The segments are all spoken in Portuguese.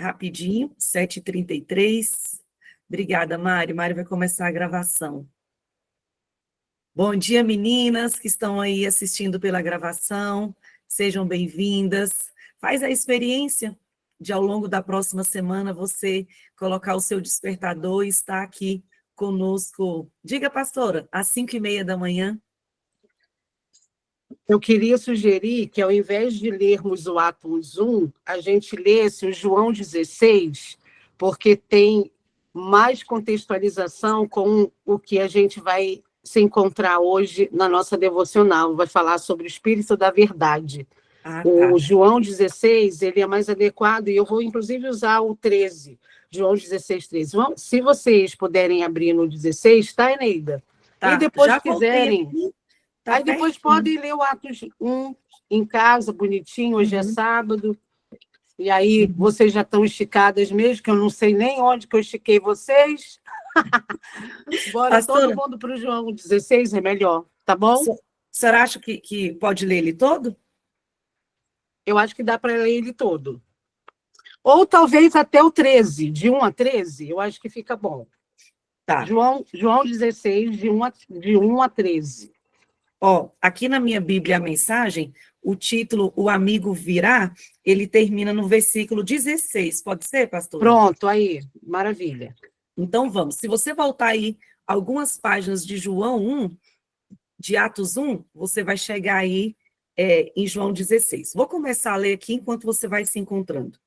rapidinho, 7h33. Obrigada, Mari. Mari vai começar a gravação. Bom dia, meninas que estão aí assistindo pela gravação. Sejam bem-vindas. Faz a experiência de, ao longo da próxima semana, você colocar o seu despertador e estar aqui conosco. Diga, pastora, às 5h30 da manhã. Eu queria sugerir que, ao invés de lermos o Atos 1, a gente lesse o João 16, porque tem mais contextualização com o que a gente vai se encontrar hoje na nossa devocional. Vai falar sobre o Espírito da Verdade. O João 16, ele é mais adequado, e eu vou, inclusive, usar o 13, João 16, 13. Se vocês puderem abrir no 16, tá, Eneida? Tá, e depois já quiserem... Tá aí depois podem ler o Atos 1 em casa, bonitinho, hoje é sábado, e aí vocês já estão esticadas mesmo, que eu não sei nem onde que eu estiquei vocês. Bora, pastora, todo mundo para o João 16, é melhor, tá bom? A senhora acha que pode ler ele todo? Eu acho que dá para ler ele todo. Ou talvez até o 13, de 1 a 13, eu acho que fica bom. Tá. João 16, de 1 a 13. Ó, aqui na minha Bíblia, a mensagem, o título, O Amigo Virá, ele termina no versículo 16. Pode ser, pastor? Pronto, aí, maravilha. Então, vamos. Se você voltar aí algumas páginas de João 1, de Atos 1, você vai chegar aí em João 16. Vou começar a ler aqui enquanto você vai se encontrando.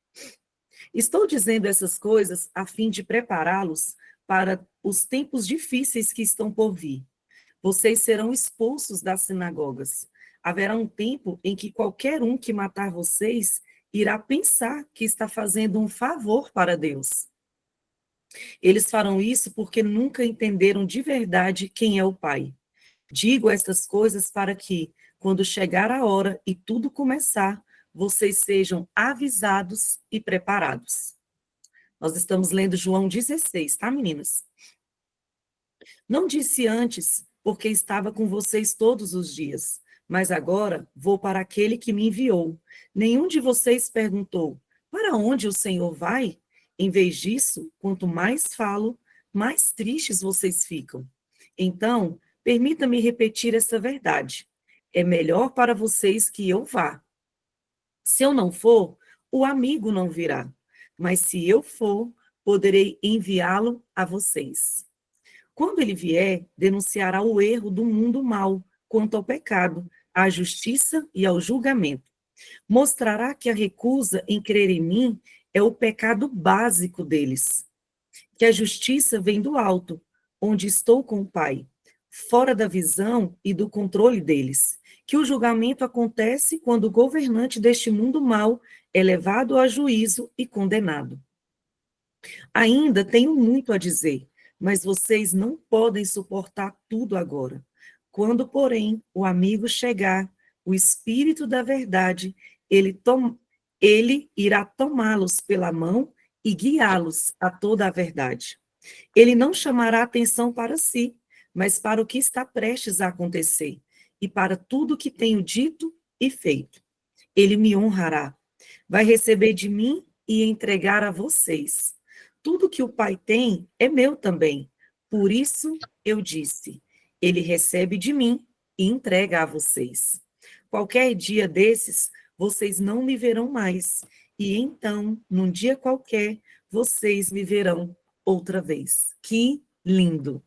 Estou dizendo essas coisas a fim de prepará-los para os tempos difíceis que estão por vir. Vocês serão expulsos das sinagogas. Haverá um tempo em que qualquer um que matar vocês irá pensar que está fazendo um favor para Deus. Eles farão isso porque nunca entenderam de verdade quem é o Pai. Digo estas coisas para que, quando chegar a hora e tudo começar, vocês sejam avisados e preparados. Nós estamos lendo João 16, tá, meninas? Não disse antes, porque estava com vocês todos os dias, mas agora vou para aquele que me enviou. Nenhum de vocês perguntou, para onde o Senhor vai? Em vez disso, quanto mais falo, mais tristes vocês ficam. Então, permita-me repetir essa verdade. É melhor para vocês que eu vá. Se eu não for, o amigo não virá. Mas se eu for, poderei enviá-lo a vocês. Quando ele vier, denunciará o erro do mundo mau quanto ao pecado, à justiça e ao julgamento. Mostrará que a recusa em crer em mim é o pecado básico deles. Que a justiça vem do alto, onde estou com o Pai, fora da visão e do controle deles. Que o julgamento acontece quando o governante deste mundo mau é levado a juízo e condenado. Ainda tenho muito a dizer, mas vocês não podem suportar tudo agora. Quando, porém, o amigo chegar, o Espírito da Verdade, ele irá tomá-los pela mão e guiá-los a toda a verdade. Ele não chamará atenção para si, mas para o que está prestes a acontecer, e para tudo o que tenho dito e feito. Ele me honrará, vai receber de mim e entregar a vocês. Tudo que o Pai tem é meu também. Por isso eu disse, ele recebe de mim e entrega a vocês. Qualquer dia desses, vocês não me verão mais. E então, num dia qualquer, vocês me verão outra vez. Que lindo!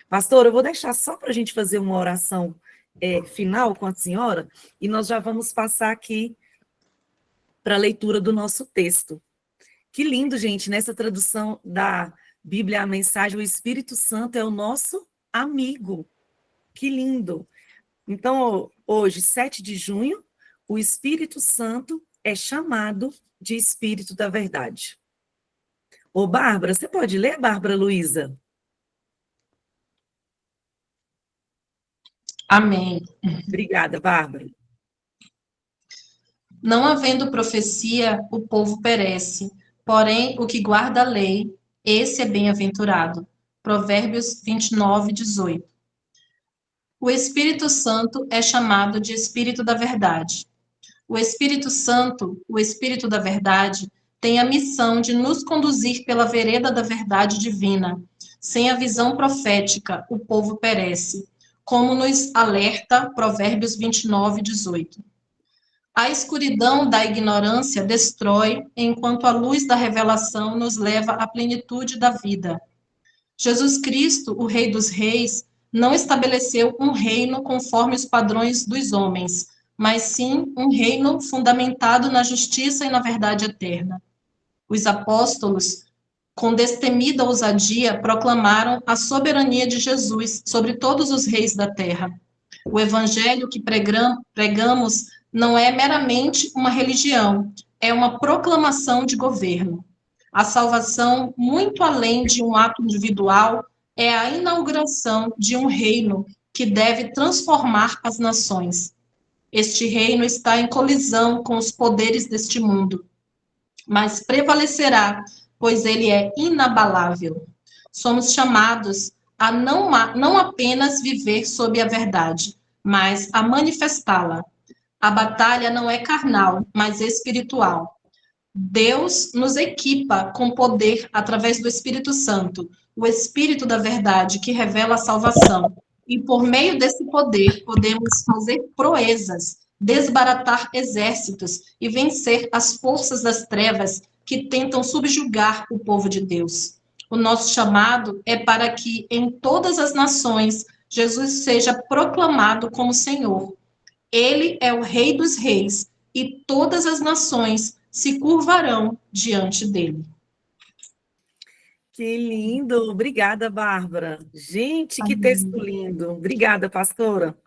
Pastor, eu vou deixar só para a gente fazer uma oração final com a senhora, e nós já vamos passar aqui para a leitura do nosso texto. Que lindo, gente, nessa tradução da Bíblia, a mensagem, o Espírito Santo é o nosso amigo. Que lindo. Então, hoje, 7 de junho, o Espírito Santo é chamado de Espírito da Verdade. Ô, Bárbara, você pode ler, Bárbara Luísa? Amém. Obrigada, Bárbara. Não havendo profecia, o povo perece. Porém, o que guarda a lei, esse é bem-aventurado. Provérbios 29, 18. O Espírito Santo é chamado de Espírito da Verdade. O Espírito Santo, o Espírito da Verdade, tem a missão de nos conduzir pela vereda da verdade divina. Sem a visão profética, o povo perece, como nos alerta Provérbios 29, 18. A escuridão da ignorância destrói, enquanto a luz da revelação nos leva à plenitude da vida. Jesus Cristo, o Rei dos Reis, não estabeleceu um reino conforme os padrões dos homens, mas sim um reino fundamentado na justiça e na verdade eterna. Os apóstolos, com destemida ousadia, proclamaram a soberania de Jesus sobre todos os reis da terra. O evangelho que pregamos não é meramente uma religião, é uma proclamação de governo. A salvação, muito além de um ato individual, é a inauguração de um reino que deve transformar as nações. Este reino está em colisão com os poderes deste mundo, mas prevalecerá, pois ele é inabalável. Somos chamados a não apenas viver sob a verdade, mas a manifestá-la. A batalha não é carnal, mas espiritual. Deus nos equipa com poder através do Espírito Santo, o Espírito da verdade que revela a salvação. E por meio desse poder podemos fazer proezas, desbaratar exércitos e vencer as forças das trevas que tentam subjugar o povo de Deus. O nosso chamado é para que em todas as nações Jesus seja proclamado como Senhor. Ele é o Rei dos Reis e todas as nações se curvarão diante dele. Que lindo! Obrigada, Bárbara. Gente, que texto lindo. Obrigada, pastora.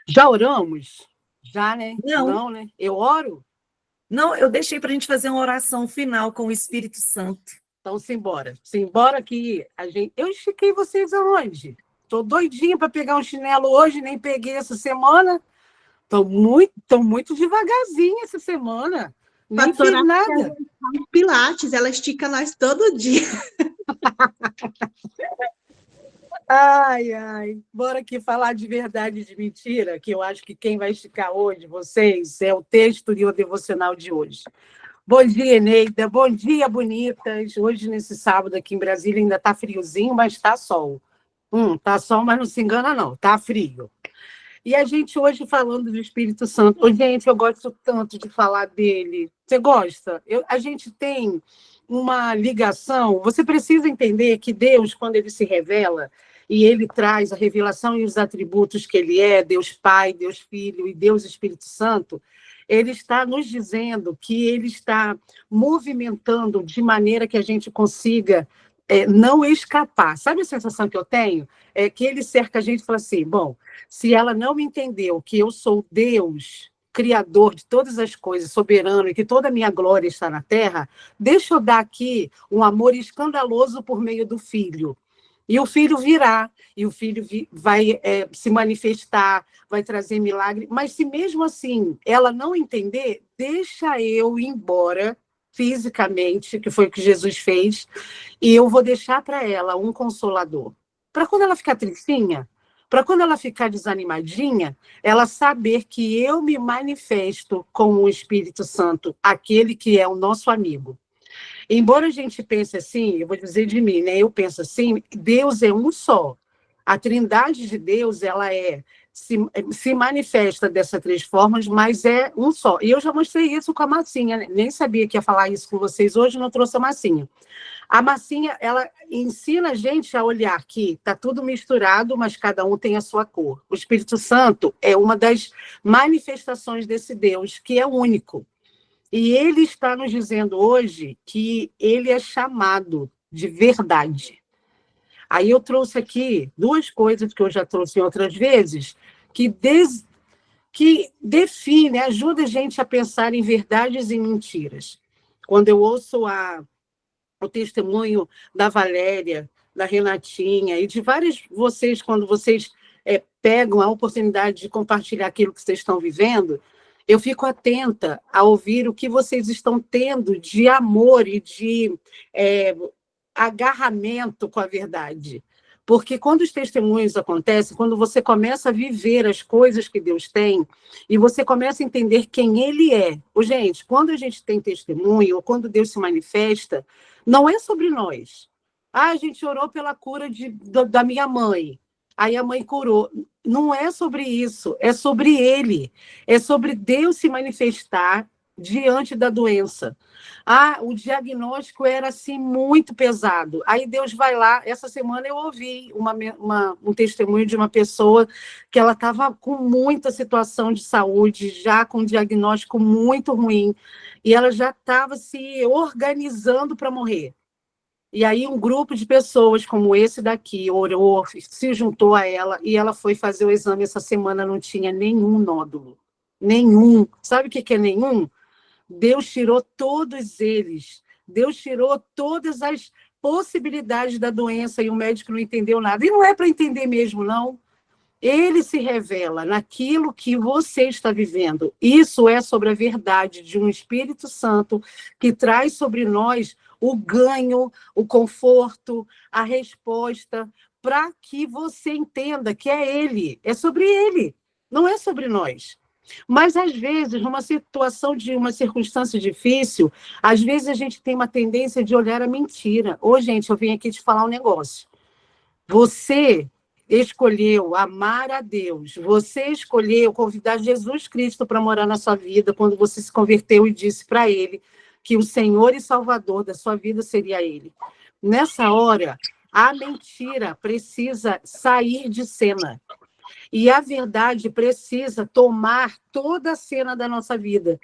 Já oramos? Já, né? Não. Né? Eu oro? Não, eu deixei para a gente fazer uma oração final com o Espírito Santo. Então, simbora. Simbora que a gente... Eu estiquei vocês aonde? Estou doidinha para pegar um chinelo hoje, nem peguei essa semana. Estou muito devagarzinha essa semana. Nem fiz nada. Pilates, ela estica nós todo dia. Ai. Bora aqui falar de verdade e de mentira, que eu acho que quem vai esticar hoje, vocês, é o texto e o devocional de hoje. Bom dia, Eneida. Bom dia, bonitas. Hoje, nesse sábado aqui em Brasília, ainda está friozinho, mas está sol. Tá sol, mas não se engana, não. Está frio. E a gente hoje falando do Espírito Santo. Ô, gente, eu gosto tanto de falar dele. Você gosta? A gente tem uma ligação. Você precisa entender que Deus, quando ele se revela, e ele traz a revelação e os atributos que ele é, Deus Pai, Deus Filho e Deus Espírito Santo, ele está nos dizendo que ele está movimentando de maneira que a gente consiga não escapar. Sabe a sensação que eu tenho? É que ele cerca a gente e fala assim, bom, se ela não me entendeu que eu sou Deus, criador de todas as coisas, soberano, e que toda a minha glória está na terra, deixa eu dar aqui um amor escandaloso por meio do Filho. E o Filho virá, e o Filho vai se manifestar, vai trazer milagre, mas se mesmo assim ela não entender, deixa eu ir embora fisicamente, que foi o que Jesus fez, e eu vou deixar para ela um consolador. Para quando ela ficar tristinha, para quando ela ficar desanimadinha, ela saber que eu me manifesto com o Espírito Santo, aquele que é o nosso amigo. Embora a gente pense assim, eu vou dizer de mim, né? Eu penso assim, Deus é um só. A trindade de Deus, ela se manifesta dessas três formas, mas é um só. E eu já mostrei isso com a Massinha, né? Nem sabia que ia falar isso com vocês hoje, não trouxe a Massinha. A Massinha, ela ensina a gente a olhar que está tudo misturado, mas cada um tem a sua cor. O Espírito Santo é uma das manifestações desse Deus, que é único. E ele está nos dizendo hoje que ele é chamado de verdade. Aí eu trouxe aqui duas coisas que eu já trouxe em outras vezes, que define, ajuda a gente a pensar em verdades e mentiras. Quando eu ouço o testemunho da Valéria, da Renatinha e de vários vocês, quando vocês pegam a oportunidade de compartilhar aquilo que vocês estão vivendo, eu fico atenta a ouvir o que vocês estão tendo de amor e de agarramento com a verdade. Porque quando os testemunhos acontecem, quando você começa a viver as coisas que Deus tem, e você começa a entender quem Ele é. Gente, quando a gente tem testemunho, ou quando Deus se manifesta, não é sobre nós. A gente orou pela cura da minha mãe. Aí a mãe curou. Não é sobre isso, é sobre Ele. É sobre Deus se manifestar diante da doença. O diagnóstico era assim muito pesado. Aí Deus vai lá. Essa semana eu ouvi um testemunho de uma pessoa que ela estava com muita situação de saúde, já com um diagnóstico muito ruim, e ela já estava se organizando para morrer. E aí um grupo de pessoas como esse daqui orou, se juntou a ela, e ela foi fazer o exame essa semana, não tinha nenhum nódulo. Nenhum. Sabe o que é nenhum? Deus tirou todos eles. Deus tirou todas as possibilidades da doença e o médico não entendeu nada. E não é para entender mesmo, não. Ele se revela naquilo que você está vivendo. Isso é sobre a verdade de um Espírito Santo que traz sobre nós o ganho, o conforto, a resposta, para que você entenda que é Ele. É sobre Ele, não é sobre nós. Mas, às vezes, numa situação de uma circunstância difícil, às vezes a gente tem uma tendência de olhar a mentira. Gente, eu vim aqui te falar um negócio. Você escolheu amar a Deus, você escolheu convidar Jesus Cristo para morar na sua vida quando você se converteu e disse para Ele que o Senhor e Salvador da sua vida seria Ele. Nessa hora, a mentira precisa sair de cena. E a verdade precisa tomar toda a cena da nossa vida.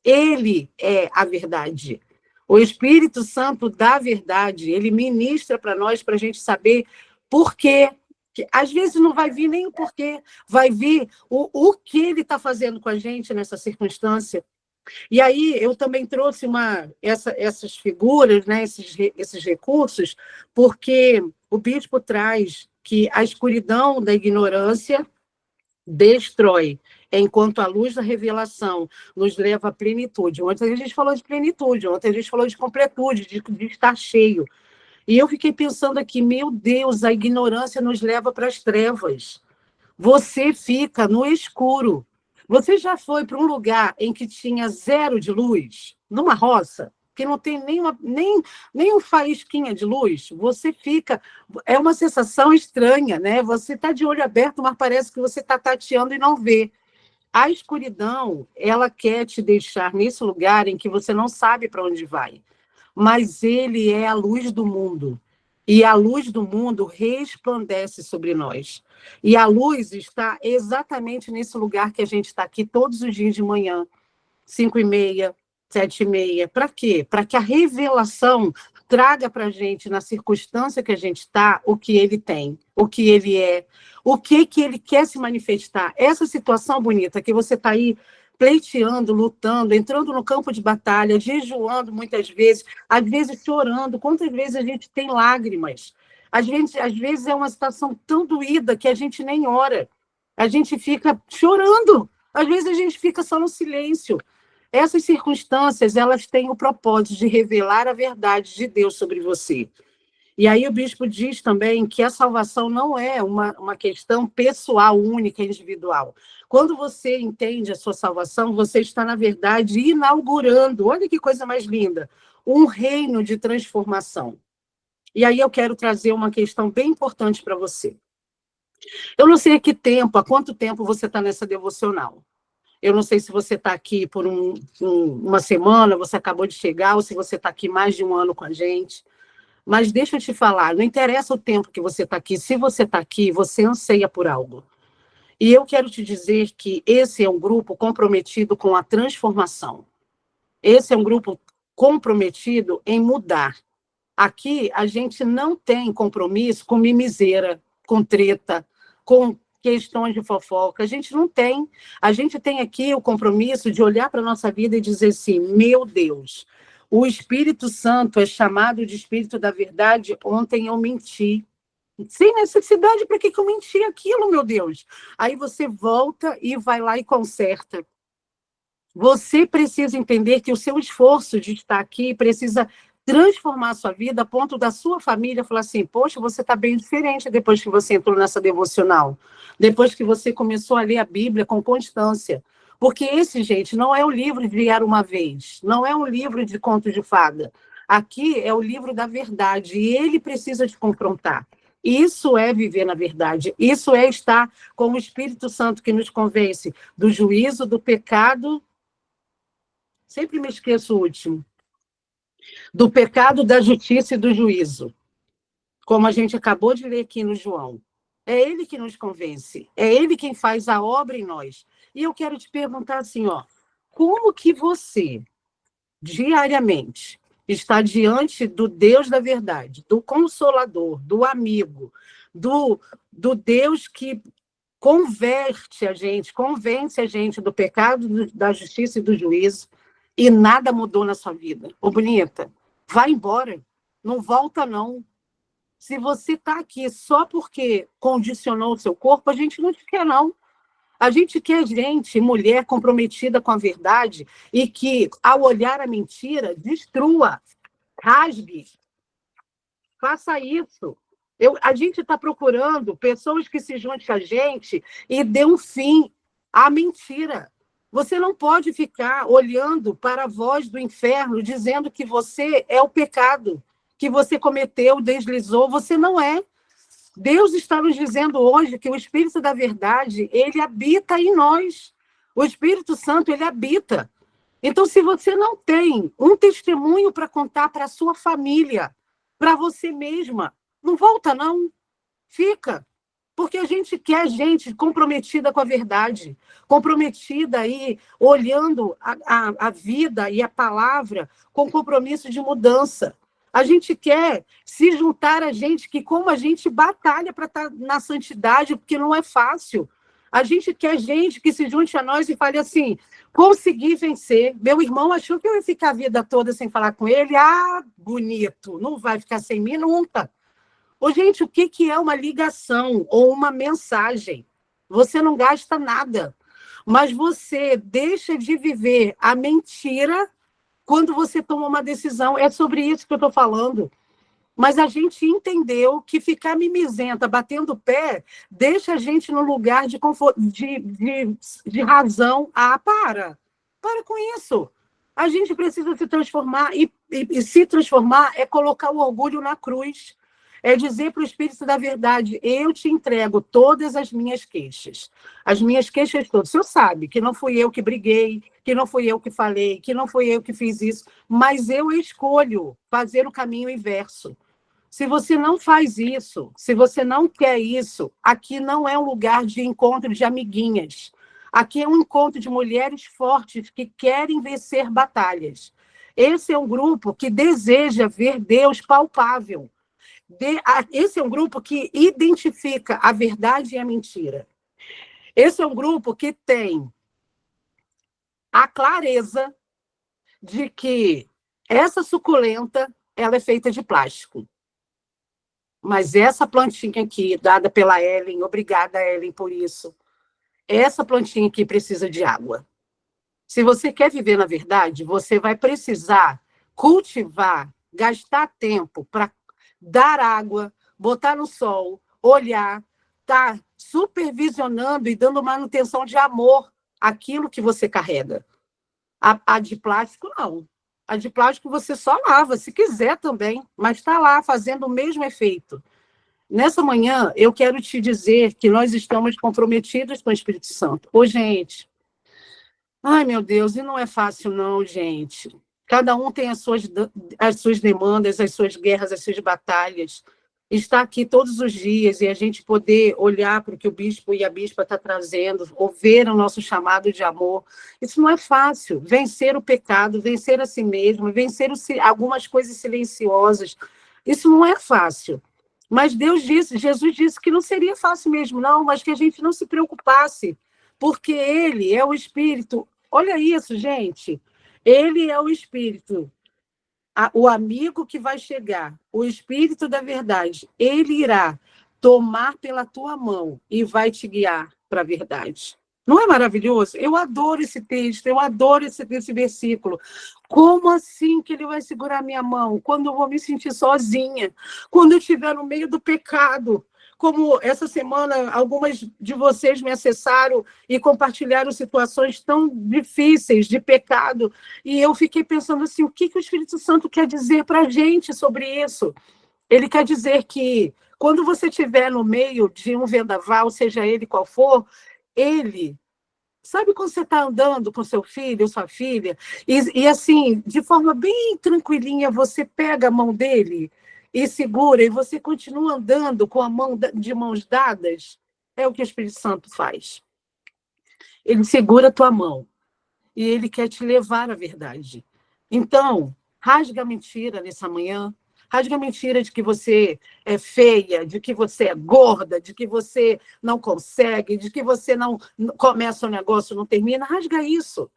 Ele é a verdade. O Espírito Santo da verdade, ele ministra para nós, para a gente saber por quê. Às vezes não vai vir nem o porquê, vai vir o que ele está fazendo com a gente nessa circunstância. E aí eu também trouxe essas figuras, né, esses recursos, porque o bispo traz que a escuridão da ignorância destrói, enquanto a luz da revelação nos leva à plenitude. Ontem a gente falou de plenitude, ontem a gente falou de completude, de estar cheio. E eu fiquei pensando aqui, meu Deus, a ignorância nos leva para as trevas. Você fica no escuro. Você já foi para um lugar em que tinha 0 de luz, numa roça, que não tem nem um faísquinha de luz? Você fica... É uma sensação estranha, né? Você está de olho aberto, mas parece que você está tateando e não vê. A escuridão, ela quer te deixar nesse lugar em que você não sabe para onde vai. Mas ele é a luz do mundo. E a luz do mundo resplandece sobre nós. E a luz está exatamente nesse lugar que a gente está aqui todos os dias de manhã, 5h30, 7h30. Para quê? Para que a revelação traga para a gente, na circunstância que a gente está, o que ele tem, o que ele é, o que ele quer se manifestar. Essa situação bonita que você está aí pleiteando, lutando, entrando no campo de batalha, jejuando muitas vezes, às vezes chorando. Quantas vezes a gente tem lágrimas? Às vezes é uma situação tão doída que a gente nem ora. A gente fica chorando. Às vezes a gente fica só no silêncio. Essas circunstâncias, elas têm o propósito de revelar a verdade de Deus sobre você. E aí o bispo diz também que a salvação não é uma questão pessoal, única, individual. Quando você entende a sua salvação, você está, na verdade, inaugurando, olha que coisa mais linda, um reino de transformação. E aí eu quero trazer uma questão bem importante para você. Eu não sei há quanto tempo você está nessa devocional. Eu não sei se você está aqui por uma semana, você acabou de chegar, ou se você está aqui mais de um ano com a gente. Mas deixa eu te falar, não interessa o tempo que você está aqui, se você está aqui, você anseia por algo. E eu quero te dizer que esse é um grupo comprometido com a transformação. Esse é um grupo comprometido em mudar. Aqui a gente não tem compromisso com mimiseira, com treta, com questões de fofoca. A gente não tem. A gente tem aqui o compromisso de olhar para a nossa vida e dizer assim, meu Deus, o Espírito Santo é chamado de Espírito da Verdade. Ontem eu menti. Sem necessidade, para que eu menti aquilo, meu Deus? Aí você volta e vai lá e conserta. Você precisa entender que o seu esforço de estar aqui precisa transformar a sua vida a ponto da sua família falar assim, poxa, você está bem diferente depois que você entrou nessa devocional, depois que você começou a ler a Bíblia com constância. Porque esse, gente, não é o livro de Era Uma Vez, não é um livro de contos de fada. Aqui é o livro da verdade, e ele precisa te confrontar. Isso é viver na verdade, isso é estar com o Espírito Santo que nos convence do juízo, do pecado, sempre me esqueço o último, do pecado, da justiça e do juízo, como a gente acabou de ler aqui no João. É ele que nos convence, é ele quem faz a obra em nós. E eu quero te perguntar assim, ó, como que você, diariamente, está diante do Deus da verdade, do Consolador, do amigo, do Deus que converte a gente, convence a gente do pecado, da justiça e do juízo, e nada mudou na sua vida? Ô, bonita, vai embora, não volta não. Se você está aqui só porque condicionou o seu corpo, a gente não te quer não. A gente quer gente, mulher comprometida com a verdade e que, ao olhar a mentira, destrua, rasgue, faça isso. A gente está procurando pessoas que se juntem a gente e dê um fim à mentira. Você não pode ficar olhando para a voz do inferno dizendo que você é o pecado, que você cometeu, deslizou. Você não é. Deus está nos dizendo hoje que o Espírito da verdade, ele habita em nós. O Espírito Santo, ele habita. Então, se você não tem um testemunho para contar para a sua família, para você mesma, não volta não, fica. Porque a gente quer gente comprometida com a verdade, comprometida aí, olhando a vida e a palavra com compromisso de mudança. A gente quer se juntar a gente que, como a gente batalha para estar na santidade, porque não é fácil. A gente quer gente que se junte a nós e fale assim, consegui vencer. Meu irmão achou que eu ia ficar a vida toda sem falar com ele. Ah, bonito, não vai ficar sem mim nunca. Ô, gente, o que é uma ligação ou uma mensagem? Você não gasta nada, mas você deixa de viver a mentira quando você toma uma decisão. É sobre isso que eu estou falando. Mas a gente entendeu que ficar mimizenta, batendo o pé, deixa a gente no lugar de razão. Ah, para com isso. A gente precisa se transformar, e se transformar é colocar o orgulho na cruz. É dizer para o Espírito da verdade, eu te entrego todas as minhas queixas todas. O senhor sabe que não fui eu que briguei, que não fui eu que falei, que não fui eu que fiz isso, mas eu escolho fazer o caminho inverso. Se você não faz isso, se você não quer isso, aqui não é um lugar de encontro de amiguinhas. Aqui é um encontro de mulheres fortes que querem vencer batalhas. Esse é um grupo que deseja ver Deus palpável. Esse é um grupo que identifica a verdade e a mentira. Esse é um grupo que tem a clareza de que essa suculenta ela é feita de plástico. Mas essa plantinha aqui, dada pela Ellen, obrigada, Ellen, por isso, essa plantinha aqui precisa de água. Se você quer viver na verdade, você vai precisar cultivar, gastar tempo para dar água, botar no sol, olhar, tá supervisionando e dando manutenção de amor àquilo que você carrega. A de plástico, não. A de plástico você só lava, se quiser também, mas está lá fazendo o mesmo efeito. Nessa manhã, eu quero te dizer que nós estamos comprometidos com o Espírito Santo. Ô, gente, ai, meu Deus, e não é fácil não, gente. Cada um tem as suas demandas, as suas guerras, as suas batalhas. Estar aqui todos os dias e a gente poder olhar para o que o bispo e a bispa estão trazendo, ouvir o nosso chamado de amor, isso não é fácil. Vencer o pecado, vencer a si mesmo, vencer algumas coisas silenciosas, isso não é fácil. Mas Jesus disse que não seria fácil mesmo, não, mas que a gente não se preocupasse, porque ele é o Espírito. Olha isso, gente. Ele é o Espírito, o amigo que vai chegar, o Espírito da verdade. Ele irá tomar pela tua mão e vai te guiar para a verdade. Não é maravilhoso? Eu adoro esse texto, eu adoro esse versículo. Como assim que ele vai segurar minha mão? Quando eu vou me sentir sozinha, quando eu estiver no meio do pecado. Como essa semana, algumas de vocês me acessaram e compartilharam situações tão difíceis de pecado, e eu fiquei pensando assim, o que o Espírito Santo quer dizer para a gente sobre isso? Ele quer dizer que quando você estiver no meio de um vendaval, seja ele qual for, ele... Sabe quando você está andando com seu filho ou sua filha, e assim, de forma bem tranquilinha, você pega a mão dele e segura, e você continua andando com a mão de mãos dadas? É o que o Espírito Santo faz. Ele segura a tua mão e ele quer te levar à verdade. Então, rasga a mentira nessa manhã, rasga a mentira de que você é feia, de que você é gorda, de que você não consegue, de que você não começa o negócio, não termina. Rasga isso.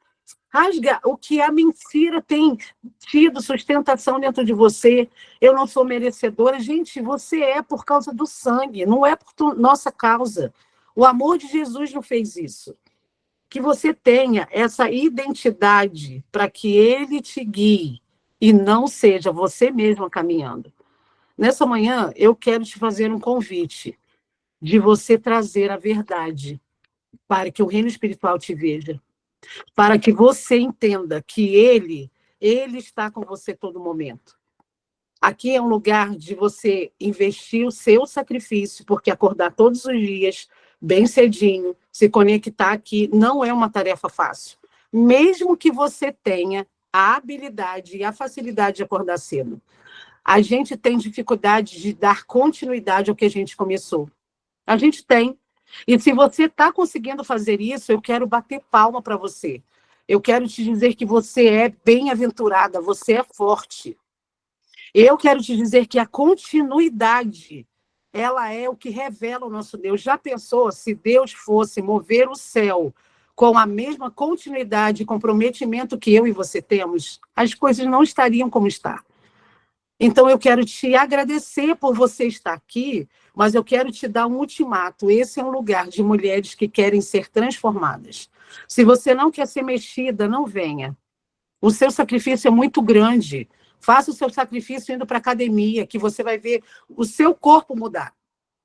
Rasga o que a mentira tem tido sustentação dentro de você. Eu não sou merecedora. Gente, você é por causa do sangue, não é por nossa causa. O amor de Jesus não fez isso. Que você tenha essa identidade para que ele te guie e não seja você mesma caminhando. Nessa manhã, eu quero te fazer um convite de você trazer a verdade para que o reino espiritual te veja, para que você entenda que ele está com você todo momento. Aqui é um lugar de você investir o seu sacrifício, porque acordar todos os dias, bem cedinho, se conectar aqui, não é uma tarefa fácil. Mesmo que você tenha a habilidade e a facilidade de acordar cedo. A gente tem dificuldade de dar continuidade ao que a gente começou. A gente tem. E se você está conseguindo fazer isso, eu quero bater palma para você. Eu quero te dizer que você é bem-aventurada, você é forte. Eu quero te dizer que a continuidade, ela é o que revela o nosso Deus. Já pensou se Deus fosse mover o céu com a mesma continuidade e comprometimento que eu e você temos? As coisas não estariam como está. Então, eu quero te agradecer por você estar aqui, mas eu quero te dar um ultimato. Esse é um lugar de mulheres que querem ser transformadas. Se você não quer ser mexida, não venha. O seu sacrifício é muito grande. Faça o seu sacrifício indo para a academia, que você vai ver o seu corpo mudar.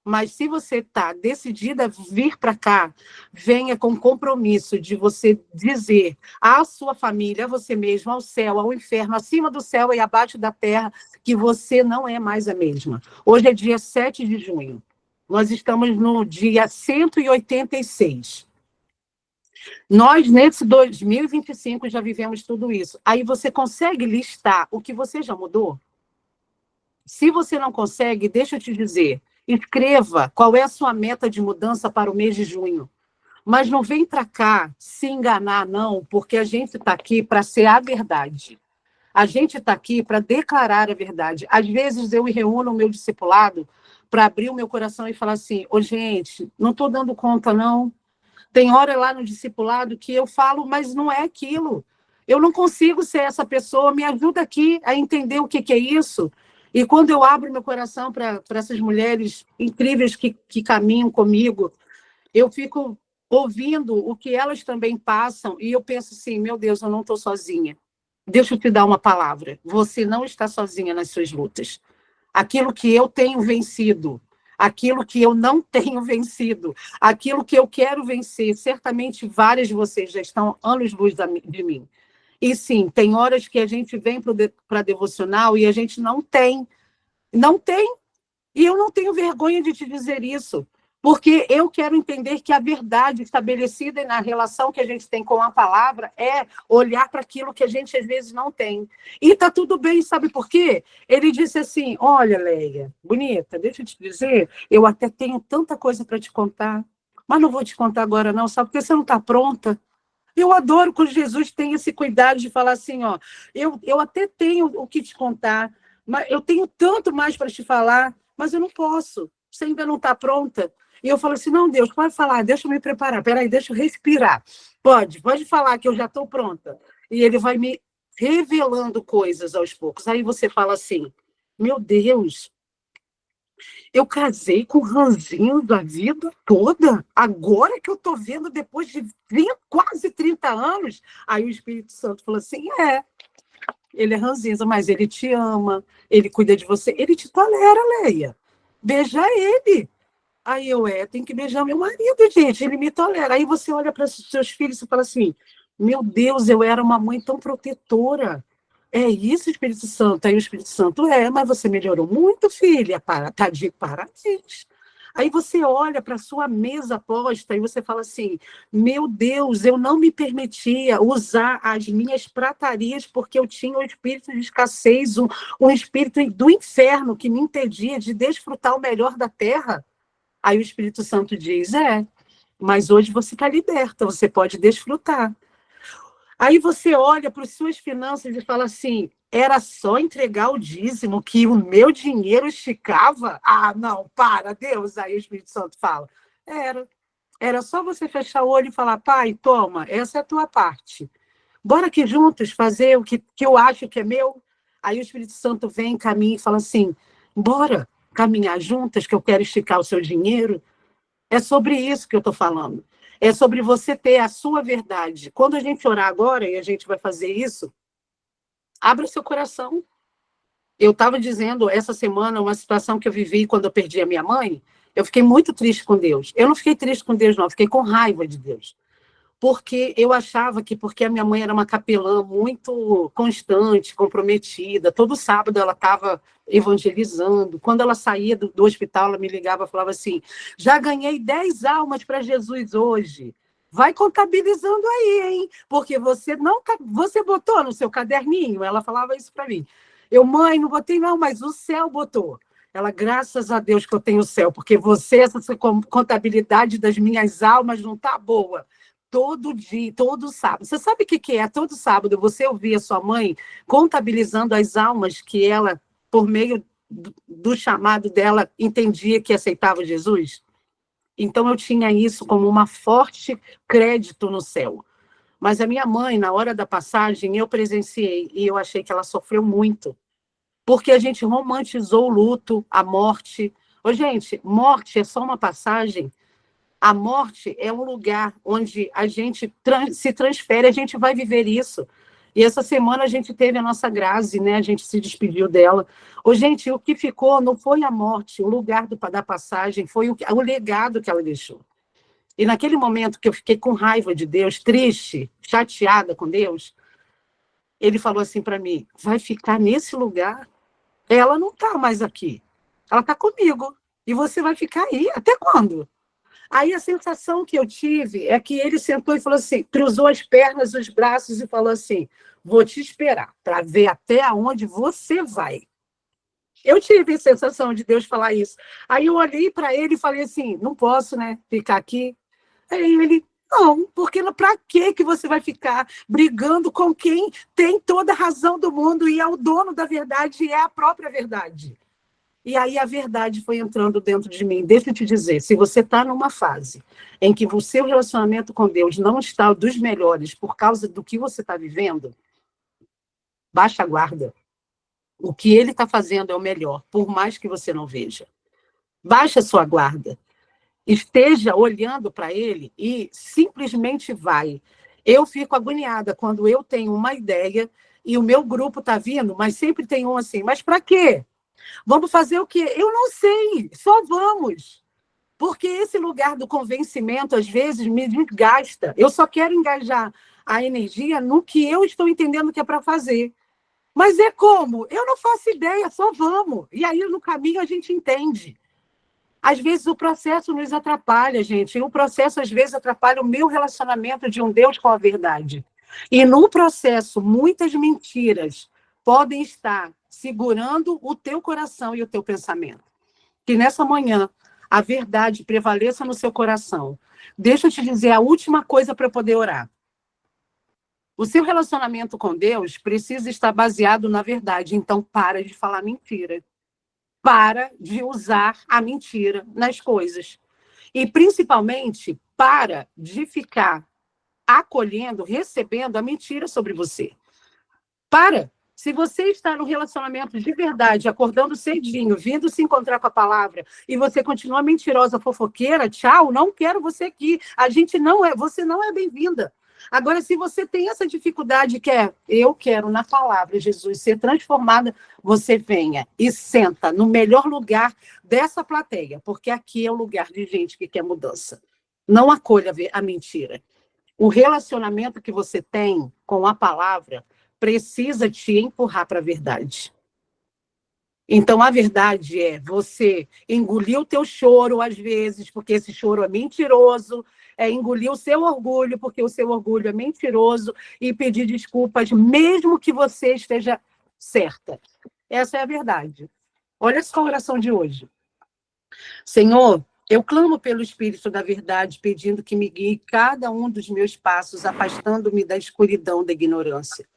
Mas se você está decidida a vir para cá, venha com compromisso de você dizer à sua família, a você mesmo, ao céu, ao inferno, acima do céu e abaixo da terra, que você não é mais a mesma. Hoje é dia 7 de junho. Nós estamos no dia 186. Nós, nesse 2025, já vivemos tudo isso. Aí você consegue listar o que você já mudou? Se você não consegue, deixa eu te dizer, escreva qual é a sua meta de mudança para o mês de junho. Mas não vem para cá se enganar, não, porque a gente está aqui para ser a verdade. A gente está aqui para declarar a verdade. Às vezes eu me reúno no meu discipulado para abrir o meu coração e falar assim, gente, não estou dando conta, não. Tem hora lá no discipulado que eu falo, mas não é aquilo. Eu não consigo ser essa pessoa, me ajuda aqui a entender o que é isso. E quando eu abro meu coração para essas mulheres incríveis que caminham comigo, eu fico ouvindo o que elas também passam e eu penso assim, meu Deus, eu não estou sozinha. Deixa eu te dar uma palavra. Você não está sozinha nas suas lutas. Aquilo que eu tenho vencido, aquilo que eu não tenho vencido, aquilo que eu quero vencer, certamente várias de vocês já estão anos-luz de mim. E sim, tem horas que a gente vem para a devocional e a gente não tem. Não tem. E eu não tenho vergonha de te dizer isso, porque eu quero entender que a verdade estabelecida na relação que a gente tem com a palavra é olhar para aquilo que a gente às vezes não tem. E está tudo bem, sabe por quê? Ele disse assim, olha, Leia, bonita, deixa eu te dizer, eu até tenho tanta coisa para te contar, mas não vou te contar agora não, sabe? Porque você não está pronta. Eu adoro quando Jesus tem esse cuidado de falar assim, eu até tenho o que te contar, mas eu tenho tanto mais para te falar, mas eu não posso, você ainda não está pronta. E eu falo assim, não, Deus, pode falar, deixa eu me preparar, peraí, deixa eu respirar. Pode falar que eu já estou pronta. E ele vai me revelando coisas aos poucos. Aí você fala assim, meu Deus, Eu casei com ranzinhos a vida toda. Agora que eu estou vendo, depois de quase 30 anos. Aí o Espírito Santo falou assim, ele é ranzinza, mas ele te ama, ele cuida de você, ele te tolera, Leia. Beija ele. Aí eu, tem que beijar meu marido, gente, ele me tolera. Aí você olha para os seus filhos e fala assim, meu Deus, eu era uma mãe tão protetora. É isso, Espírito Santo. Aí o Espírito Santo, mas você melhorou muito, filha, tá de parabéns. Aí você olha para a sua mesa posta e você fala assim, meu Deus, eu não me permitia usar as minhas pratarias porque eu tinha um espírito de escassez, um espírito do inferno que me impedia de desfrutar o melhor da terra. Aí o Espírito Santo diz, mas hoje você está liberta, você pode desfrutar. Aí você olha para as suas finanças e fala assim, era só entregar o dízimo que o meu dinheiro esticava? Ah, não, para, Deus. Aí o Espírito Santo fala, era só você fechar o olho e falar, pai, toma, essa é a tua parte. Bora aqui juntos fazer o que eu acho que é meu? Aí o Espírito Santo vem, caminha e fala assim, bora caminhar juntas que eu quero esticar o seu dinheiro? É sobre isso que eu estou falando. É sobre você ter a sua verdade. Quando a gente orar agora, e a gente vai fazer isso, abra o seu coração. Eu estava dizendo essa semana uma situação que eu vivi quando eu perdi a minha mãe. Eu fiquei muito triste com Deus. Eu não fiquei triste com Deus, não. Eu fiquei com raiva de Deus. Porque eu achava que porque a minha mãe era uma capelã muito constante, comprometida, todo sábado ela estava evangelizando. Quando ela saía do hospital, ela me ligava e falava assim, já ganhei 10 almas para Jesus hoje. Vai contabilizando aí, hein? Porque você botou no seu caderninho. Ela falava isso para mim. Eu, mãe, não botei não, mas o céu botou. Ela, graças a Deus que eu tenho o céu, porque essa contabilidade das minhas almas não está boa. Todo dia, todo sábado. Você sabe o que é? Todo sábado você ouvir a sua mãe contabilizando as almas que ela, por meio do chamado dela, entendia que aceitava Jesus? Então, eu tinha isso como uma forte crédito no céu. Mas a minha mãe, na hora da passagem, eu presenciei e eu achei que ela sofreu muito. Porque a gente romantizou o luto, a morte. Gente, morte é só uma passagem. A morte é um lugar onde a gente se transfere, a gente vai viver isso. E essa semana a gente teve a nossa Grazi, né? A gente se despediu dela. Gente, o que ficou não foi a morte, o lugar da passagem, foi o legado que ela deixou. E naquele momento que eu fiquei com raiva de Deus, triste, chateada com Deus, ele falou assim para mim, vai ficar nesse lugar? Ela não está mais aqui. Ela está comigo. E você vai ficar aí. Até quando? Aí a sensação que eu tive é que ele sentou e falou assim, cruzou as pernas, os braços e falou assim, vou te esperar para ver até onde você vai. Eu tive a sensação de Deus falar isso. Aí eu olhei para ele e falei assim, não posso, né, ficar aqui. Aí ele, não, porque para que você vai ficar brigando com quem tem toda a razão do mundo e é o dono da verdade e é a própria verdade? E aí a verdade foi entrando dentro de mim. Deixa eu te dizer, se você está numa fase em que o seu relacionamento com Deus não está dos melhores por causa do que você está vivendo, baixa a guarda. O que ele está fazendo é o melhor, por mais que você não veja. Baixa a sua guarda. Esteja olhando para ele e simplesmente vai. Eu fico agoniada quando eu tenho uma ideia e o meu grupo está vindo, mas sempre tem um assim, mas para quê? Vamos fazer o quê? Eu não sei, só vamos. Porque esse lugar do convencimento, às vezes, me desgasta. Eu só quero engajar a energia no que eu estou entendendo que é para fazer. Mas é como? Eu não faço ideia, só vamos. E aí, no caminho, a gente entende. Às vezes, o processo nos atrapalha, gente. E o processo, às vezes, atrapalha o meu relacionamento de um Deus com a verdade. E no processo, muitas mentiras podem estar segurando o teu coração e o teu pensamento. Que nessa manhã a verdade prevaleça no seu coração. Deixa eu te dizer a última coisa para poder orar. O seu relacionamento com Deus precisa estar baseado na verdade. Então, para de falar mentira. Para de usar a mentira nas coisas. E, principalmente, para de ficar acolhendo, recebendo a mentira sobre você. Para. Se você está no relacionamento de verdade, acordando cedinho, vindo se encontrar com a palavra, e você continua mentirosa, fofoqueira, tchau, não quero você aqui. Você não é bem-vinda. Agora, se você tem essa dificuldade que é, eu quero na palavra, Jesus, ser transformada, você venha e senta no melhor lugar dessa plateia, porque aqui é o lugar de gente que quer mudança. Não acolha a mentira. O relacionamento que você tem com a palavra precisa te empurrar para a verdade. Então, a verdade é você engolir o teu choro, às vezes, porque esse choro é mentiroso, engolir o seu orgulho, porque o seu orgulho é mentiroso, e pedir desculpas, mesmo que você esteja certa. Essa é a verdade. Olha só a oração de hoje. Senhor, eu clamo pelo Espírito da verdade, pedindo que me guie cada um dos meus passos, afastando-me da escuridão da ignorância.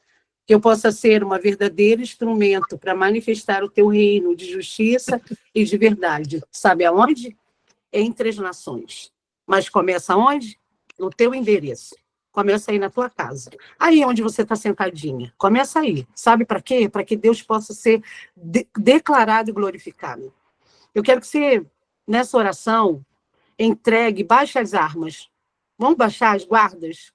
Que eu possa ser uma verdadeiro instrumento para manifestar o teu reino de justiça e de verdade. Sabe aonde? Entre as nações. Mas começa onde? No teu endereço. Começa aí na tua casa. Aí onde você está sentadinha. Começa aí. Sabe para quê? Para que Deus possa ser declarado e glorificado. Eu quero que você, nessa oração, baixe as armas. Vamos baixar as guardas?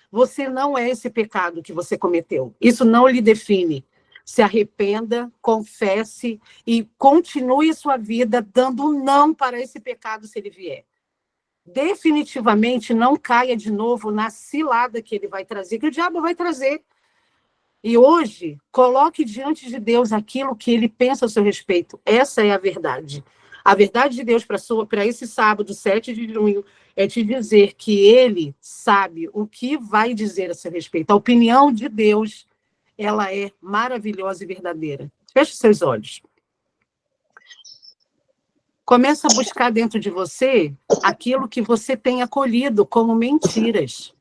Você não é esse pecado que você cometeu. Isso não lhe define. Se arrependa, confesse e continue sua vida dando um não para esse pecado se ele vier. Definitivamente não caia de novo na cilada que ele vai trazer, que o diabo vai trazer. E hoje, coloque diante de Deus aquilo que ele pensa a seu respeito. Essa é a verdade. A verdade de Deus para esse sábado, 7 de junho, é te dizer que ele sabe o que vai dizer a seu respeito. A opinião de Deus, ela é maravilhosa e verdadeira. Feche seus olhos. Começa a buscar dentro de você aquilo que você tem acolhido como mentiras,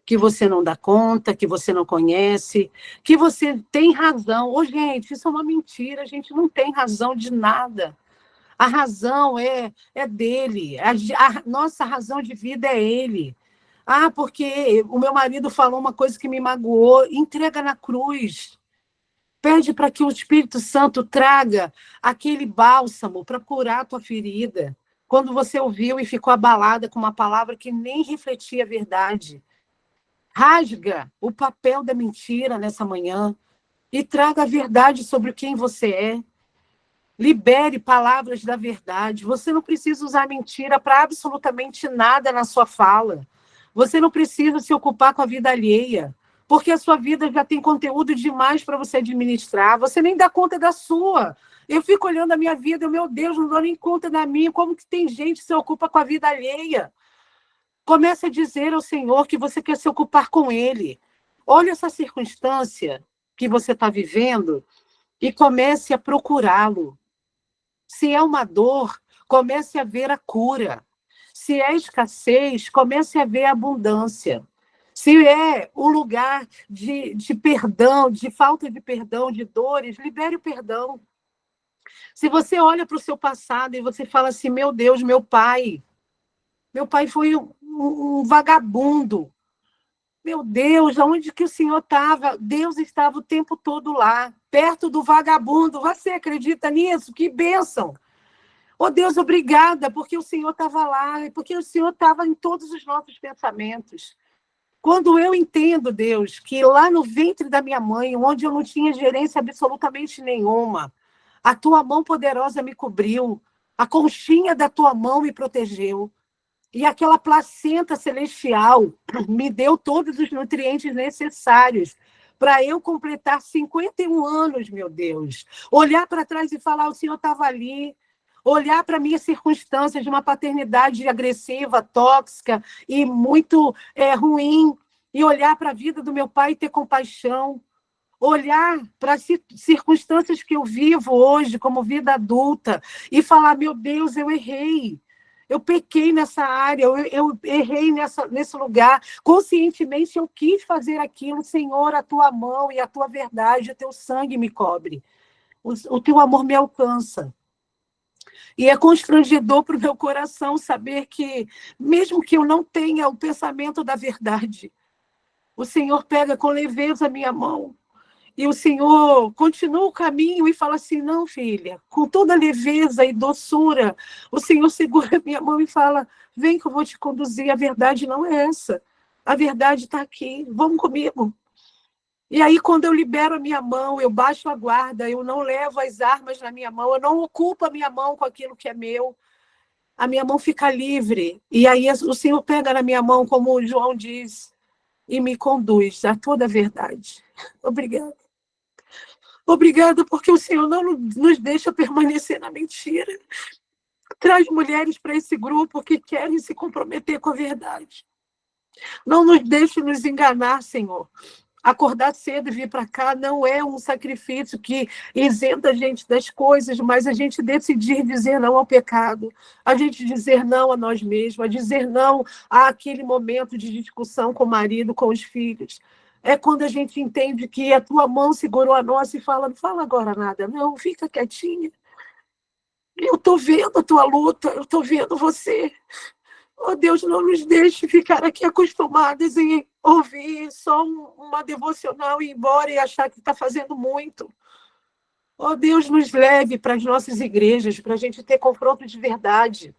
que você não dá conta, que você não conhece, que você tem razão. Ô, gente, isso é uma mentira, a gente não tem razão de nada. A razão é dele, a nossa razão de vida é ele. Ah, porque o meu marido falou uma coisa que me magoou, entrega na cruz. Pede para que o Espírito Santo traga aquele bálsamo para curar a tua ferida. Quando você ouviu e ficou abalada com uma palavra que nem refletia a verdade. Rasga o papel da mentira nessa manhã e traga a verdade sobre quem você é. Libere palavras da verdade. Você não precisa usar mentira para absolutamente nada na sua fala. Você não precisa se ocupar com a vida alheia, porque a sua vida já tem conteúdo demais para você administrar. Você nem dá conta da sua. Eu fico olhando a minha vida, meu Deus, não dou nem conta da minha. Como que tem gente que se ocupa com a vida alheia? Comece a dizer ao Senhor que você quer se ocupar com Ele. Olha essa circunstância que você está vivendo e comece a procurá-lo. Se é uma dor, comece a ver a cura. Se é escassez, comece a ver a abundância. Se é um lugar de perdão, de falta de perdão, de dores, libere o perdão. Se você olha para o seu passado e você fala assim, meu Deus, meu pai foi um vagabundo. Meu Deus, aonde que o Senhor estava? Deus estava o tempo todo lá, perto do vagabundo. Você acredita nisso? Que bênção! Oh, Deus, obrigada, porque o Senhor estava lá, porque o Senhor estava em todos os nossos pensamentos. Quando eu entendo, Deus, que lá no ventre da minha mãe, onde eu não tinha gerência absolutamente nenhuma, a tua mão poderosa me cobriu, a conchinha da tua mão me protegeu, e aquela placenta celestial me deu todos os nutrientes necessários para eu completar 51 anos, meu Deus. Olhar para trás e falar, o Senhor estava ali. Olhar para minhas circunstâncias de uma paternidade agressiva, tóxica e muito ruim, e olhar para a vida do meu pai e ter compaixão. Olhar para as circunstâncias que eu vivo hoje como vida adulta e falar, meu Deus, eu errei. Eu pequei nessa área, eu errei nesse lugar. Conscientemente eu quis fazer aquilo. Senhor, a tua mão e a tua verdade, o teu sangue me cobre. O teu amor me alcança. E é constrangedor para o meu coração saber que, mesmo que eu não tenha o pensamento da verdade, o Senhor pega com leveza a minha mão E o Senhor continua o caminho e fala assim, não, filha, com toda leveza e doçura, o Senhor segura a minha mão e fala, vem que eu vou te conduzir, a verdade não é essa. A verdade está aqui, vamos comigo. E aí, quando eu libero a minha mão, eu baixo a guarda, eu não levo as armas na minha mão, eu não ocupo a minha mão com aquilo que é meu, a minha mão fica livre. E aí o Senhor pega na minha mão, como o João diz, e me conduz a toda a verdade. Obrigada. Obrigada porque o Senhor não nos deixa permanecer na mentira. Traz mulheres para esse grupo que querem se comprometer com a verdade. Não nos deixe nos enganar, Senhor. Acordar cedo e vir para cá não é um sacrifício que isenta a gente das coisas, mas a gente decidir dizer não ao pecado, a gente dizer não a nós mesmos, a dizer não àquele momento de discussão com o marido, com os filhos. É quando a gente entende que a tua mão segurou a nossa e fala, não fala agora nada, não, fica quietinha. Eu estou vendo a tua luta, eu estou vendo você. Oh, Deus, não nos deixe ficar aqui acostumadas em ouvir só uma devocional e ir embora e achar que está fazendo muito. Oh, Deus, nos leve para as nossas igrejas, para a gente ter confronto de verdade.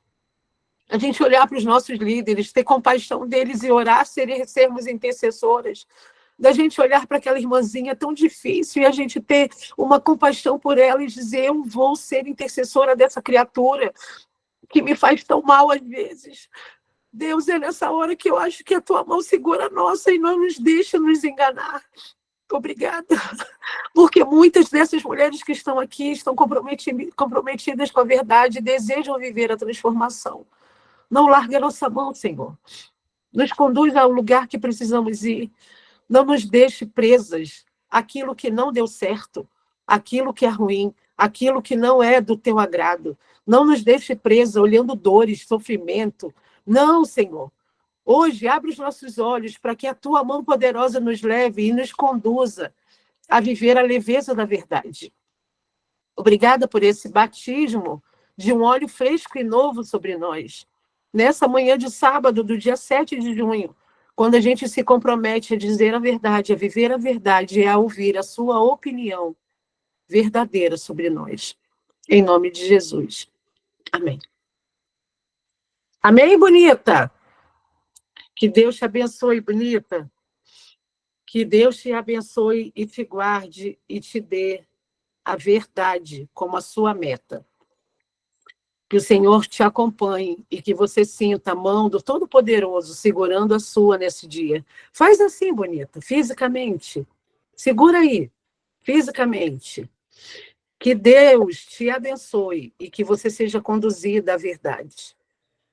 A gente olhar para os nossos líderes, ter compaixão deles e orar, sermos intercessoras. Da gente olhar para aquela irmãzinha tão difícil e a gente ter uma compaixão por ela e dizer, eu vou ser intercessora dessa criatura que me faz tão mal às vezes. Deus, é nessa hora que eu acho que a tua mão segura a nossa e não nos deixa nos enganar. Obrigada. Porque muitas dessas mulheres que estão aqui estão comprometidas com a verdade e desejam viver a transformação. Não largue a nossa mão, Senhor. Nos conduz ao lugar que precisamos ir. Não nos deixe presas àquilo que não deu certo, àquilo que é ruim, aquilo que não é do teu agrado. Não nos deixe presa olhando dores, sofrimento. Não, Senhor. Hoje, abre os nossos olhos para que a tua mão poderosa nos leve e nos conduza a viver a leveza da verdade. Obrigada por esse batismo de um óleo fresco e novo sobre nós. Nessa manhã de sábado, do dia 7 de junho, quando a gente se compromete a dizer a verdade, a viver a verdade e a ouvir a sua opinião verdadeira sobre nós. Em nome de Jesus. Amém. Amém, bonita? Que Deus te abençoe, bonita. Que Deus te abençoe e te guarde e te dê a verdade como a sua meta. Que o Senhor te acompanhe e que você sinta a mão do Todo-Poderoso segurando a sua nesse dia. Faz assim, bonita, fisicamente. Segura aí, fisicamente. Que Deus te abençoe e que você seja conduzida à verdade.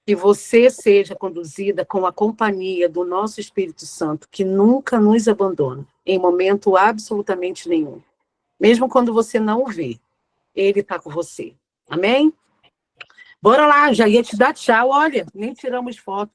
Que você seja conduzida com a companhia do nosso Espírito Santo, que nunca nos abandona, em momento absolutamente nenhum. Mesmo quando você não o vê, ele está com você. Amém? Bora lá, já ia te dar tchau. Olha, nem tiramos foto.